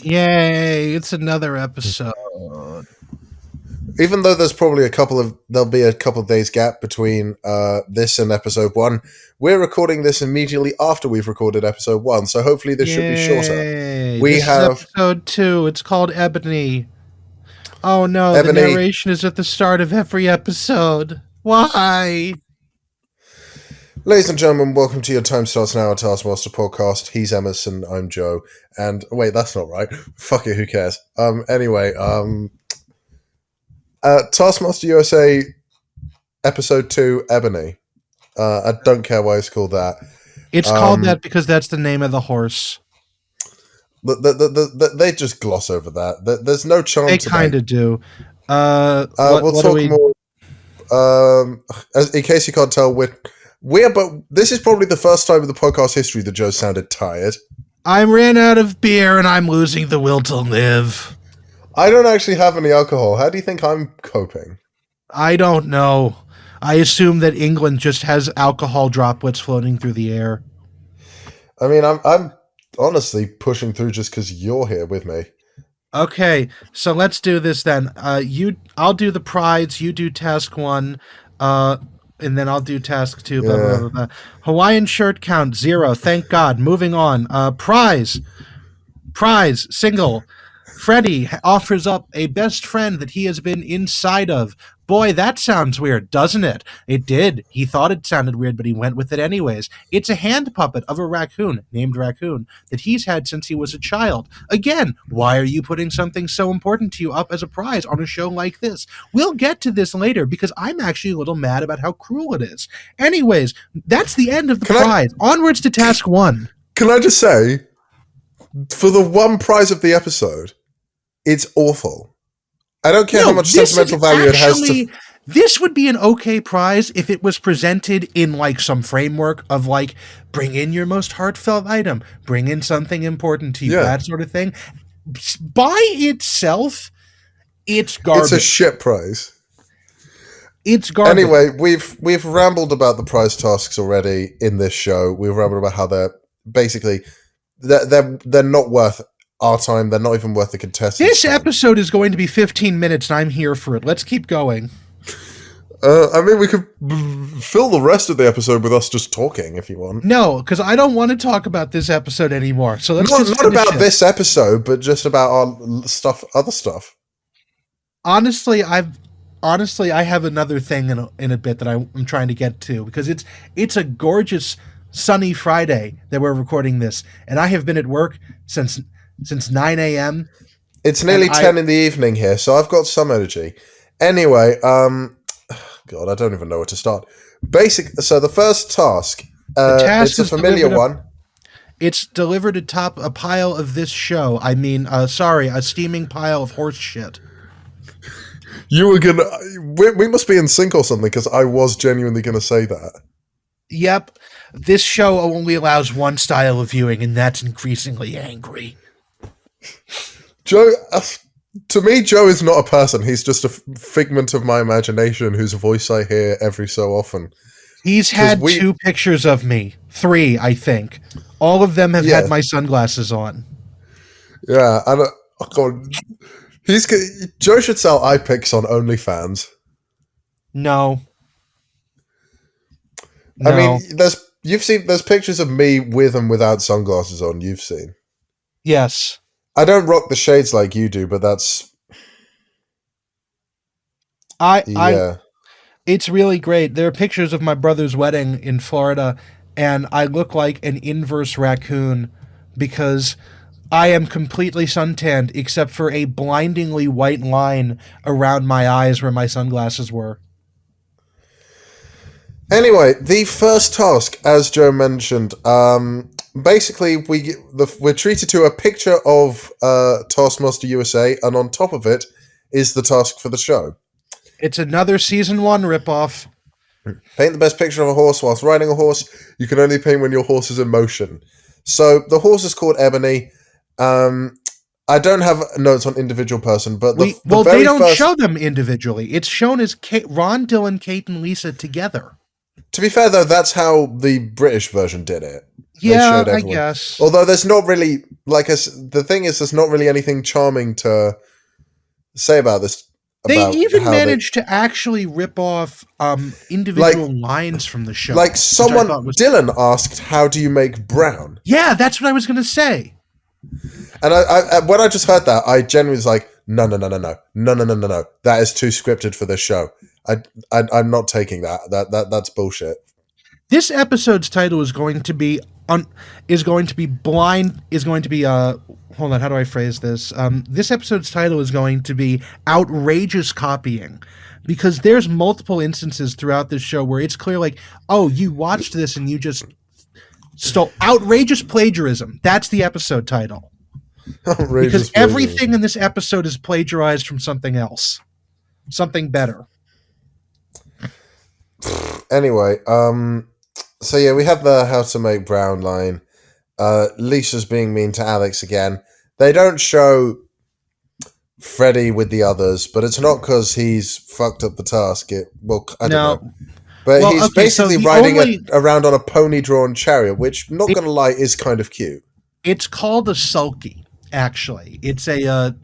Yay, it's another episode. Even though there'll be a couple of days gap between this and episode 1, we're recording this immediately after we've recorded episode 1, so hopefully this should be shorter. This is episode 2. It's called Ebony. Oh no, the narration is at the start of every episode. Why? Ladies and gentlemen, welcome to your Time Starts Now, a Taskmaster podcast. He's Emerson, I'm Joe. And wait, that's not right. Fuck it, who cares? Taskmaster USA episode 2, Ebony. I don't care why it's called that. It's called that because that's the name of the horse. They just gloss over that. There's no chance. They kind of do. We'll talk more. In case you can't tell, but this is probably the first time in the podcast history that Joe sounded tired. I ran out of beer and I'm losing the will to live. I don't actually have any alcohol. How do you think I'm coping? I don't know. I assume that England just has alcohol droplets floating through the air. I mean, I'm honestly pushing through just because you're here with me. Okay, so let's do this then. I'll do the prize. You do task 1. And then I'll do task 2. Blah, blah, blah, blah. Hawaiian shirt count 0. Thank God. Moving on. Prize. Single. Freddie offers up a best friend that he has been inside of. Boy, that sounds weird, doesn't it? It did. He thought it sounded weird, but he went with it anyways. It's a hand puppet of a raccoon, named Raccoon, that he's had since he was a child. Again, why are you putting something so important to you up as a prize on a show like this? We'll get to this later, because I'm actually a little mad about how cruel it is. Anyways, that's the end of the prize. Onwards to task 1. Can I just say, for the one prize of the episode, it's awful. I don't care how much sentimental value it has to... This would be an okay prize if it was presented in, like, some framework of, like, bring in your most heartfelt item, bring in something important to you, that sort of thing. By itself, it's garbage. It's a shit prize. It's garbage. Anyway, we've rambled about the prize tasks already in this show. We've rambled about how they're basically... They're not worth our time. They're not even worth the contestants. This episode is going to be 15 minutes, and I'm here for it. Let's keep going. I mean, we could fill the rest of the episode with us just talking, if you want. No, because I don't want to talk about this episode anymore. So let's not about this episode, but just about our other stuff. Honestly, I have another thing in a bit that I'm trying to get to, because it's a gorgeous sunny Friday that we're recording this, and I have been at work since 9 a.m. It's nearly 10 in the evening here, so I've got some energy. Anyway, God, I don't even know where to start. So the first task, it's a familiar one. It's delivered atop a pile of this show. I mean, a steaming pile of horse shit. You were gonna... We must be in sync or something, because I was genuinely gonna say that. Yep. This show only allows one style of viewing, and that's increasingly angry. Joe, to me, Joe is not a person. He's just a figment of my imagination whose voice I hear every so often. He's had 2 pictures of me. 3, I think. All of them have had my sunglasses on. Yeah, and God, Joe should sell eye pics on OnlyFans. No. I mean, there's pictures of me with and without sunglasses on. You've seen. Yes. I don't rock the shades like you do, but that's... It's really great. There are pictures of my brother's wedding in Florida, and I look like an inverse raccoon because I am completely suntanned except for a blindingly white line around my eyes where my sunglasses were. Anyway, the first task, as Joe mentioned, basically we're treated to a picture of Taskmaster USA, and on top of it is the task for the show. It's another season 1 ripoff. Paint the best picture of a horse whilst riding a horse. You can only paint when your horse is in motion. So the horse is called Ebony. I don't have notes on individual person, but they don't show them individually. It's shown as Ron, Dylan, Kate, and Lisa together. To be fair, though, that's how the British version did it. They Yeah, showed I everyone. guess. Although there's not really the thing is, there's not really anything charming to say about this. They About even how they managed to actually rip off like individual lines from the like show, which I someone thought was Dylan asked, "How do you make brown?" yeah, that's what I was gonna say. And I when I just heard that, I genuinely was like, "No, no, no, no, no, no, no, no, no, no! That is too scripted for this show. I'm not taking that. That's bullshit." This episode's title is going to be is going to be blind is going to be hold on, how do I phrase this? This episode's title is going to be outrageous copying, because there's multiple instances throughout this show where it's clear, like, oh, you watched this and you just stole outrageous plagiarism. That's the episode title. Outrageous Because plagiarism. everything in this episode is plagiarized from something else, something better. Anyway, so yeah, we have the how to make brown line. Lisa's being mean to Alex again. They don't show Freddy with the others, but it's not because he's fucked up the task. I don't know. No, But well, he's okay, so basically the riding only around on a pony-drawn chariot, which, not going to lie, is kind of cute. it's called a sulky. Actually, it's a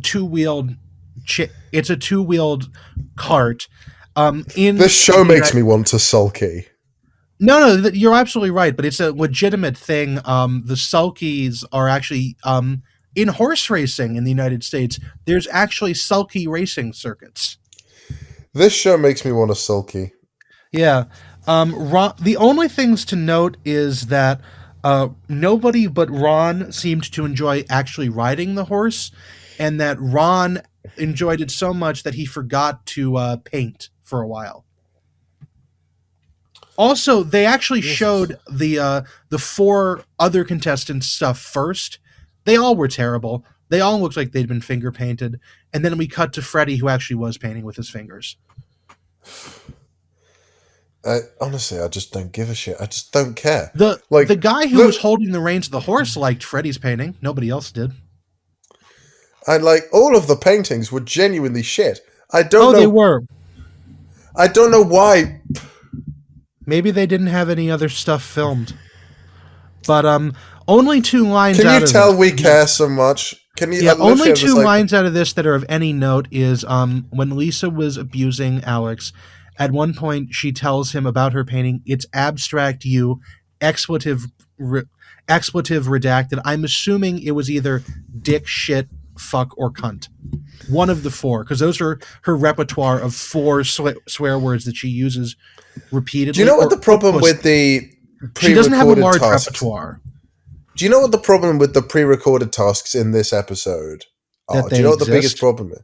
two-wheeled it's a two-wheeled cart. In This show the makes me want to sulky. no, you're absolutely right, but it's a legitimate thing. The sulkies are actually in horse racing in the United States. There's actually sulky racing circuits. This show makes me want to sulky. Yeah. The only things to note is that nobody but Ron seemed to enjoy actually riding the horse, and that Ron enjoyed it so much that he forgot to paint for a while. Also, they actually showed the four other contestants' stuff first. They all were terrible. They all looked like they'd been finger painted, and then we cut to Freddy, who actually was painting with his fingers. Honestly, I just don't give a shit. I just don't care. The guy who was holding the reins of the horse liked Freddy's painting. Nobody else did. And all of the paintings were genuinely shit. I don't know. They were. I don't know why. Maybe they didn't have any other stuff filmed. But only two lines Can out you of tell this. we care so much? Can you? Yeah, only two lines out of this that are of any note is when Lisa was abusing Alex. At one point, she tells him about her painting. It's abstract you, expletive redacted. I'm assuming it was either dick, shit, fuck, or cunt. One of the four, because those are her repertoire of four swear words that she uses repeatedly. Do you know what the problem with the pre-recorded she doesn't have a large tasks? repertoire. Do you know what the problem with the pre-recorded tasks in this episode are? Do you know what the biggest problem is?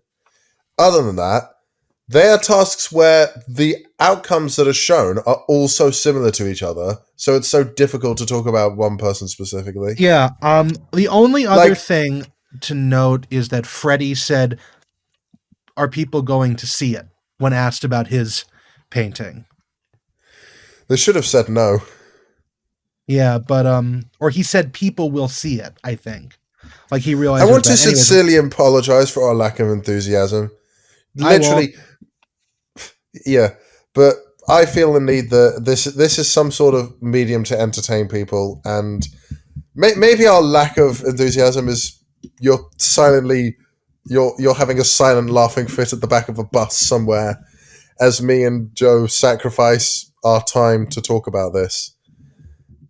Other than that, they are tasks where the outcomes that are shown are all so similar to each other, so it's so difficult to talk about one person specifically. Yeah. The only other thing to note is that Freddy said, "Are people going to see it?" when asked about his painting. They should have said no. Yeah, but or he said people will see it, I think. Like he realized. I want to sincerely apologize for our lack of enthusiasm. Literally, yeah, but I feel the need that this is some sort of medium to entertain people, and maybe our lack of enthusiasm is you're having a silent laughing fit at the back of a bus somewhere, as me and Joe sacrifice our time to talk about this.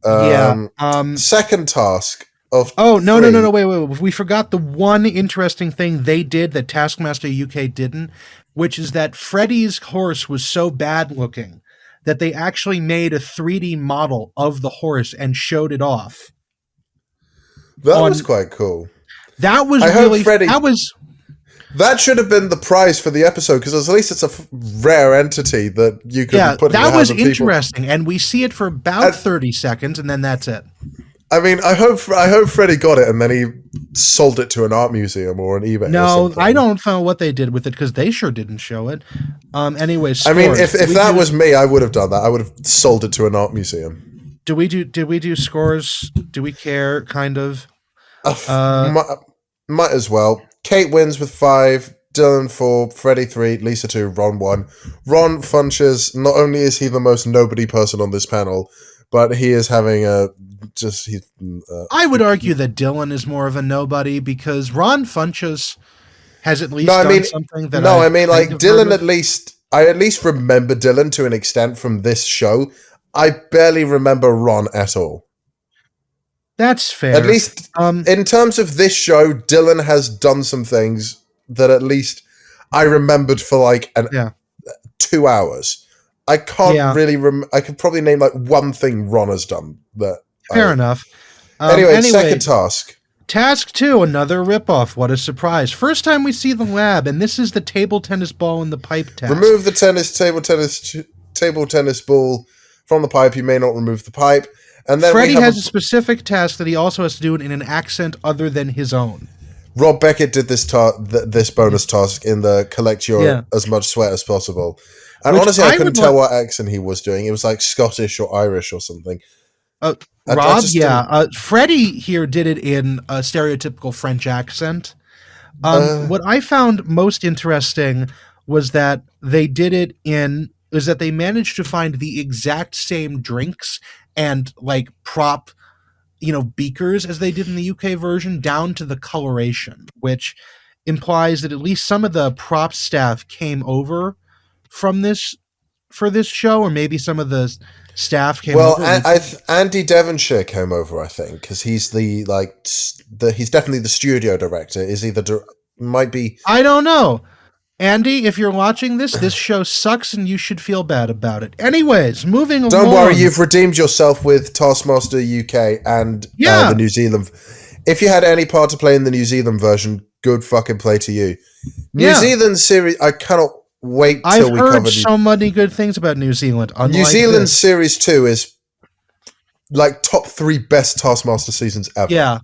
Second task of no, wait. We forgot the one interesting thing they did that Taskmaster UK didn't, which is that Freddy's horse was so bad looking that they actually made a 3D model of the horse and showed it off. That was quite cool. That was that should have been the prize for the episode, because at least it's a rare entity that you could put in the hands of people. That was interesting, and we see it for about 30 seconds, and then that's it. I mean, I hope Freddy got it and then he sold it to an art museum or an eBay. No, I don't know what they did with it, because they sure didn't show it. Anyway, scores. I mean, if that was me, I would have done that. I would have sold it to an art museum. Did we do scores? Do we care? Kind of. Might as well. Kate wins with 5. Dylan 4, Freddy 3, Lisa 2, Ron 1. Ron Funches, not only is he the most nobody person on this panel, but he is having a just he. I would argue that Dylan is more of a nobody because Ron Funches has at No, least I done mean something that no, I I've mean kind like of heard Dylan. of. I at least remember Dylan to an extent from this show. I barely remember Ron at all. That's At fair. least in terms of this show, Dylan has done some things that at least I remembered for like an Yeah. 2 hours. I can't Yeah. really. I could probably name like one thing Ron has done that. Fair enough. Anyway, Anyway, second task. Task 2, another ripoff. What a surprise. First time we see the lab, and this is the table tennis ball and the pipe task. Remove the table tennis ball from the pipe. You may not remove the pipe. And then Freddy has a specific task that he also has to do it in an accent other than his own. Rob Beckett did this bonus task in the collect your as much sweat as possible. And Which honestly, I couldn't tell what accent he was doing. It was like Scottish or Irish or something. Rob, Freddy here did it in a stereotypical French accent. What I found most interesting was that they managed to find the exact same drinks and like prop, beakers as they did in the UK version, down to the coloration, which implies that at least some of the prop staff came over from this for this show, or maybe some of the staff came over. Andy Devonshire came over, I think, because he's he's definitely the studio director. Is he might be? I don't know. Andy, if you're watching this show sucks and you should feel bad about it. Anyways, moving along. Don't worry, you've redeemed yourself with Taskmaster UK and the New Zealand. If you had any part to play in the New Zealand version, good fucking play to you. New Zealand series, I cannot wait till we cover. I've heard so many good things about New Zealand. New Zealand Series 2 is like top 3 best Taskmaster seasons ever. Yeah.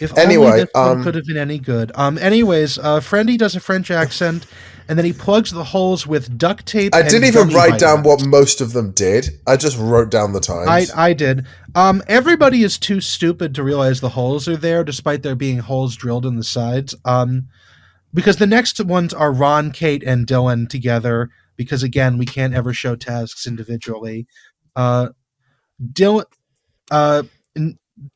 If only this one could have been any good. Anyways, Friendy does a French accent, and then he plugs the holes with duct tape. I didn't even write down what most of them did. I just wrote down the times. I did. Everybody is too stupid to realize the holes are there, despite there being holes drilled in the sides. Because the next ones are Ron, Kate, and Dylan together. Because again, we can't ever show tasks individually. Dylan.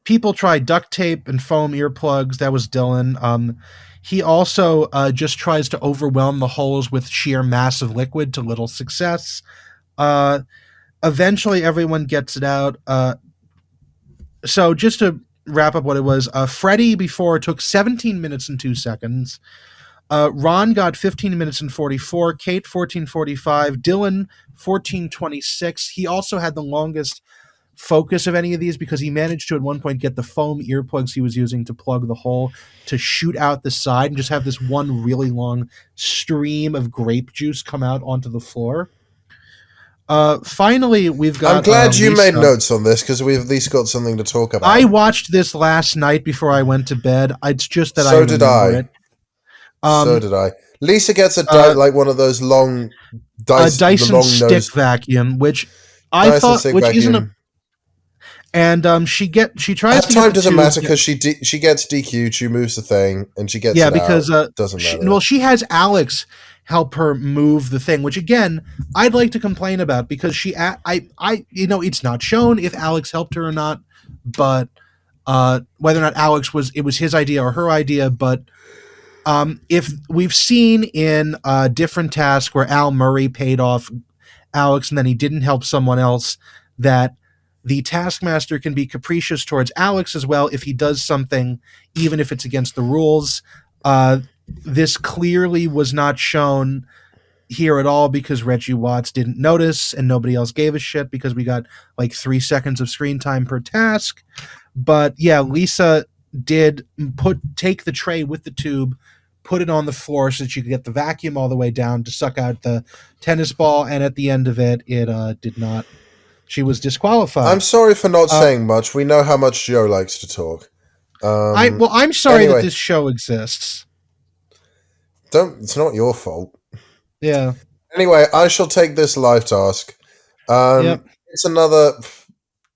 People try duct tape and foam earplugs. That was Dylan. He also just tries to overwhelm the holes with sheer mass of liquid to little success. Eventually, everyone gets it out. So just to wrap up what it was, Freddy before took 17 minutes and 2 seconds. Ron got 15 minutes and 44. Kate, 14:45. Dylan, 14:26. He also had the longest focus of any of these because he managed to at one point get the foam earplugs he was using to plug the hole to shoot out the side and just have this one really long stream of grape juice come out onto the floor. Finally, we've got. I'm glad you made notes on this because we've at least got something to talk about. I watched this last night before I went to bed. It's just that so did I. So did I. Lisa gets like one of those long Dyson stick vacuum, which I thought, which isn't a. And she tries to. Time doesn't matter because she gets DQ'd. She moves the thing and she gets because doesn't matter. She has Alex help her move the thing, which again I'd like to complain about because it's not shown if Alex helped her or not, but whether or not it was his idea or her idea, but. If we've seen in a different task where Al Murray paid off Alex and then he didn't help someone else, that the Taskmaster can be capricious towards Alex as well if he does something, even if it's against the rules. This clearly was not shown here at all because Reggie Watts didn't notice and nobody else gave a shit because we got like 3 seconds of screen time per task. But yeah, Lisa did take the tray with the tube, put it on the floor so that you could get the vacuum all the way down to suck out the tennis ball, and at the end of it, it did not. She was disqualified. I'm sorry for not saying much. We know how much Joe likes to talk. I'm sorry that this show exists. It's not your fault. Yeah. Anyway, I shall take this live task. It's another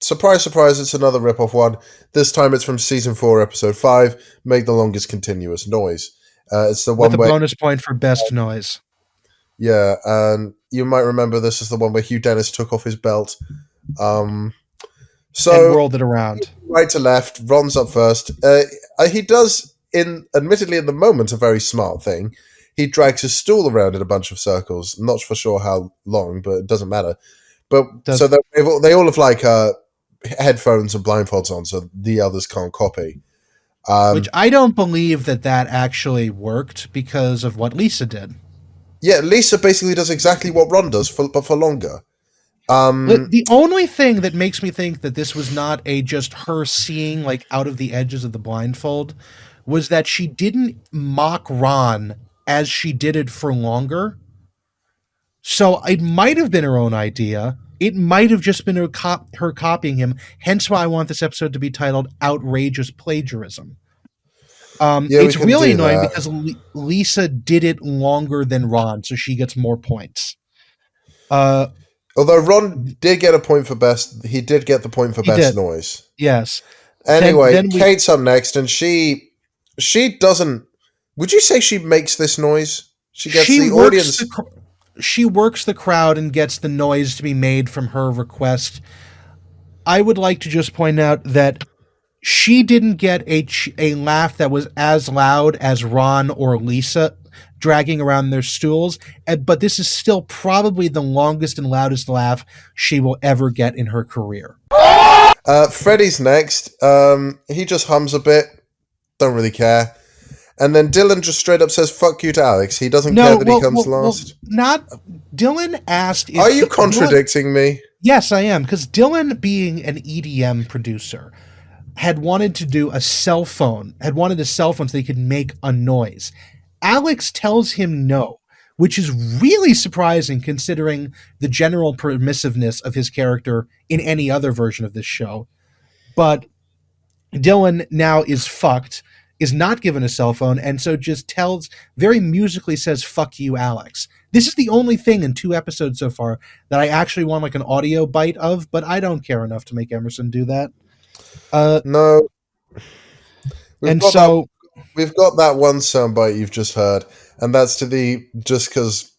surprise, it's another rip-off one. This time it's from season 4, episode 5, Make the Longest Continuous Noise. It's the With one a where, bonus point for best noise yeah, and you might remember this is the one where Hugh Dennis took off his belt. Um, and so whirled it around. right to left, Ron's up first. He does, admittedly in the moment, a very smart thing. He drags his stool around in a bunch of circles. I'm not for sure how long, but it doesn't matter. But so Does they all have like headphones and blindfolds on, so the others can't copy. which I don't believe that actually worked because of what Lisa did. Yeah, Lisa basically does exactly what Ron does, but for longer. The only thing that makes me think that this was not a just her seeing like out of the edges of the blindfold was that she didn't mock Ron as she did it for longer. So it might have been her own idea. It might have just been her copying him. Hence why I want this episode to be titled "Outrageous Plagiarism." Yeah, we It's can really do annoying that. because Lisa did it longer than Ron, so she gets more points. Uh, Although Ron did get a point for best, he did get the point for he best did, noise. yes. Then Anyway, then we Kate's up next, and she doesn't. Would you say she makes this noise? She gets she the works audience. she works the crowd and gets the noise to be made from her request. I would like to just point out that she didn't get a laugh that was as loud as Ron or Lisa dragging around their stools, but this is still probably the longest and loudest laugh she will ever get in her career. Freddie's next. He just hums a bit. Don't really care. And then Dylan just straight up says "fuck you" to Alex. He doesn't care No, that he comes last. not Dylan asked Are if you Dylan. contradicting me? Yes, I am, because Dylan, being an EDM producer, had wanted to do a cell phone, had wanted a cell phone so they could make a noise. Alex tells him no, which is really surprising considering the general permissiveness of his character in any other version of this show. But Dylan now is fucked, is not given a cell phone, and so just tells, very musically says, fuck you, Alex. This is the only thing in 2 episodes so far that I actually want like an audio bite of, but I don't care enough to make Emerson do that. Uh, No, we've and got that. so, We've got that one soundbite you've just heard, and that's to the just because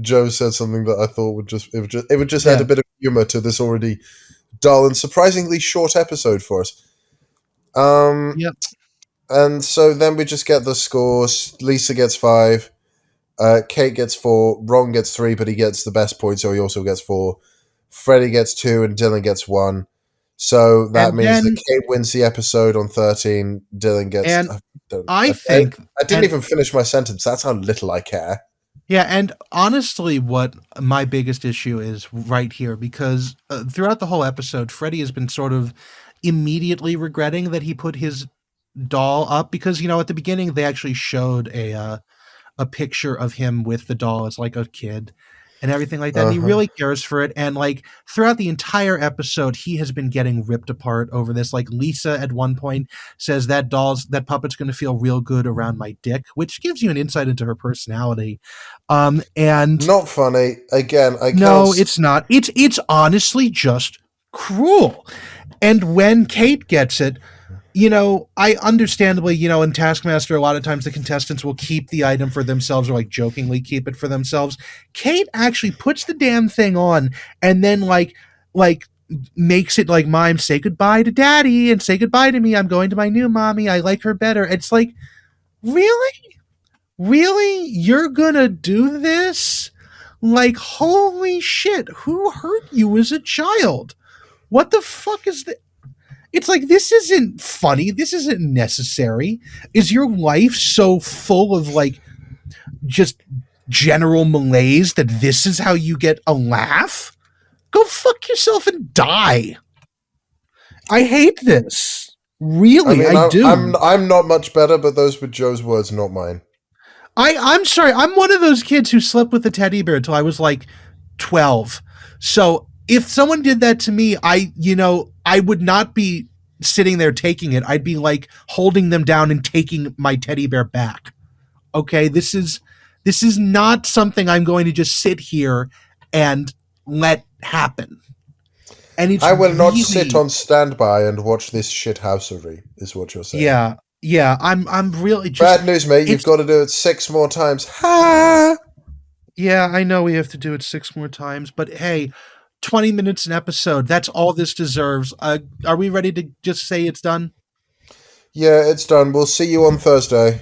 Joe said something that I thought would just add yeah. a bit of humor to this already dull and surprisingly short episode for us. Yep. And so then we just get the scores. Lisa gets 5, Kate gets 4, Ron gets 3, but he gets the best point, so he also gets 4. Freddie gets 2, and Dylan gets 1. So that And means that then, Kate wins the episode on 13. Dylan gets. and I, don't, I I, think, I didn't and even finish my sentence. That's how little I care. yeah, and honestly, what my biggest issue is right here, because throughout the whole episode, Freddy has been sort of immediately regretting that he put his doll up because at the beginning they actually showed a picture of him with the doll as like a kid and everything like that. And he Uh-huh. really cares for it. And like throughout the entire episode, he has been getting ripped apart over this. Like Lisa at one point says that puppet's going to feel real good around my dick, which gives you an insight into her personality. And Not funny. Again, I can't. no, it's not. It's honestly just cruel. And when Kate gets it, I understandably, in Taskmaster, a lot of times the contestants will keep the item for themselves or like jokingly keep it for themselves. Kate actually puts the damn thing on and then like makes it like mime, say goodbye to daddy and say goodbye to me. I'm going to my new mommy. I like her better. It's like, really? Really? You're gonna do this? Like, holy shit, who hurt you as a child? What the fuck is that? It's like, this isn't funny. This isn't necessary. Is your life so full of like just general malaise that this is how you get a laugh? Go fuck yourself and die. I hate this. I Really, mean, I do. I'm not much better, but those were Joe's words, not mine. I'm sorry. I'm one of those kids who slept with a teddy bear until I was like 12. So if someone did that to me, I would not be sitting there taking it. I'd be like holding them down and taking my teddy bear back. Okay, this is not something I'm going to just sit here and let happen. And it's I will not sit really, on standby and watch this shithousery, is what you're saying. yeah. Yeah, I'm really just Bad news, mate. You've it's got to do it 6 more times. Ha! yeah, I know we have to do it 6 more times, but hey, 20 minutes an episode. That's all this deserves. Are we ready to just say it's done? Yeah, it's done. We'll see you on Thursday.